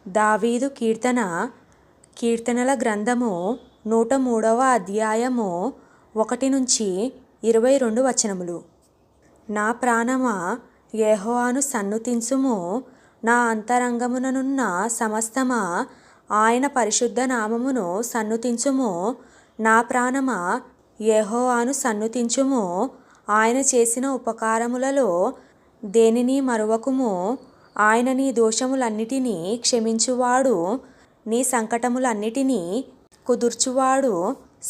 దావీదు కీర్తనల గ్రంథము 103వ అధ్యాయము 1-22 వచనములు. నా ప్రాణమా యెహోవాను సన్నుతించుము, నా అంతరంగముననున్న సమస్తమా ఆయన పరిశుద్ధ నామమును సన్నుతించుము. నా ప్రాణమా యెహోవాను సన్నుతించుము, ఆయన చేసిన ఉపకారములలో దేనిని మరువకుము. ఆయన నీ దోషములన్నిటినీ క్షమించువాడు, నీ సంకటములన్నిటినీ కుదుర్చువాడు,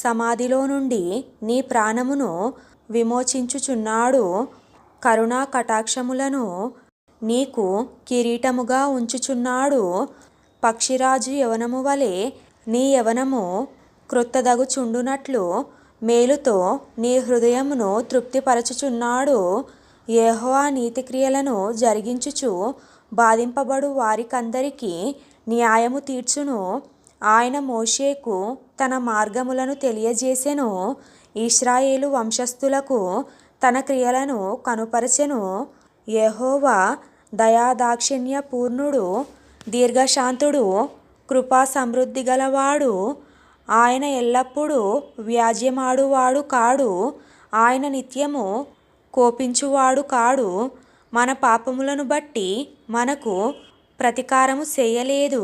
సమాధిలో నుండి నీ ప్రాణమును విమోచించుచున్నాడు, కరుణా కటాక్షములను నీకు కిరీటముగా ఉంచుచున్నాడు. పక్షిరాజు యవనము వలె నీ యవనము క్రొత్తదగుచుండునట్లు మేలుతో నీ హృదయమును తృప్తిపరచుచున్నాడు. యెహోవా నీతిక్రియలను జరిగించుచు బాధింపబడు వారికందరికీ న్యాయము తీర్చును. ఆయన మోషేకు తన మార్గములను తెలియజేసెను, ఇశ్రాయేలు వంశస్థులకు తన క్రియలను కనుపరచెను. యెహోవా దయాదాక్షిణ్య పూర్ణుడు, దీర్ఘశాంతుడు, కృపా సమృద్ధి గలవాడు. ఆయన ఎల్లప్పుడూ వ్యాజ్యమాడువాడు కాడు, ఆయన నిత్యము కోపించువాడు కాడు. మన పాపములను బట్టి మనకు ప్రతీకారము చేయలేదు,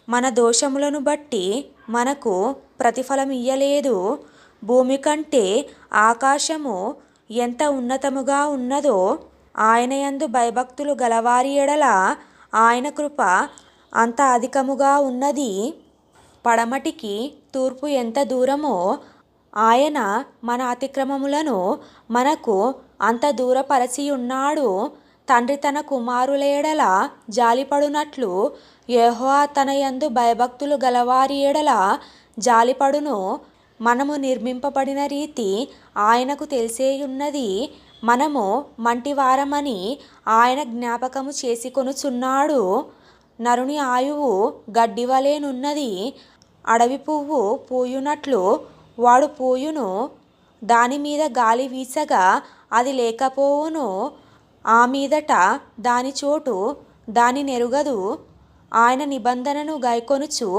మన దోషములను బట్టి మనకు ప్రతిఫలమియ్యలేదు. భూమి కంటే ఆకాశము ఎంత ఉన్నతముగా ఉన్నదో, ఆయన యందు భయభక్తులు గలవారి ఎడల ఆయన కృప అంత అధికముగా ఉన్నది. పడమటికి తూర్పు ఎంత దూరమో ఆయన మన అతిక్రమములను మనకు అంత దూరపరచియున్నాడు. తండ్రి తన కుమారుల ఎడల జాలిపడునట్లు యెహోవా తన యందు భయభక్తులు గలవారి ఎడల జాలిపడును. మనము నిర్మింపబడిన రీతి ఆయనకు తెలిసేయున్నది, మనము మంటివారమని ఆయన జ్ఞాపకము చేసుకొనుచున్నాడు. నరుని ఆయువు గడ్డివలెనున్నది, అడవి పువ్వు పూయునట్లు వాడు పూయును. దాని మీద గాలి వీచగా అది లేకపోవును, ఆ మీదట దాని చోటు దాని నెరుగదు. ఆయన నిబంధనను గైకొనుచు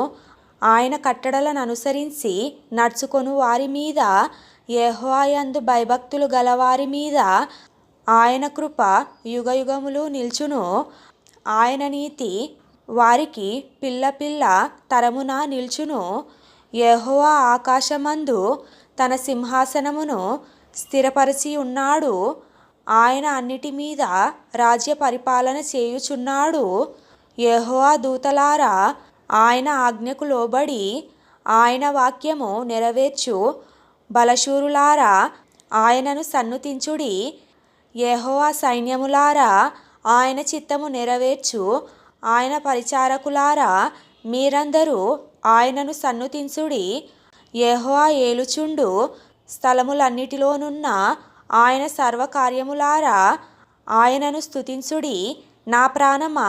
ఆయన కట్టడలను అనుసరించి నడుచుకొను వారి మీద, యెహోవా యందు భయభక్తులు గలవారి మీద ఆయన కృప యుగయుగములు నిల్చును. ఆయన నీతి వారికి పిల్ల పిల్ల తరమున నిల్చును. యెహోవా ఆకాశమందు తన సింహాసనమును స్థిరపరచి ఉన్నాడు, ఆయన అన్నిటి మీద రాజ్య పరిపాలన చేయుచున్నాడు. యెహోవా దూతలారా ఆయన ఆజ్ఞకు లోబడి ఆయన వాక్యము నెరవేర్చు బలశూరులారా ఆయనను సన్నుతించుడి. యెహోవా సైన్యములారా ఆయన చిత్తము నెరవేర్చు ఆయన పరిచారకులారా మీరందరూ ఆయనను సన్నుతించుడి. యెహోవా ఏలుచుండు స్థలములన్నిటిలోనున్న ఆయన సర్వకార్యములారా ఆయనను స్తుతించుడి. నా ప్రాణమా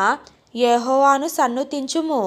యెహోవాను సన్నుతించుము.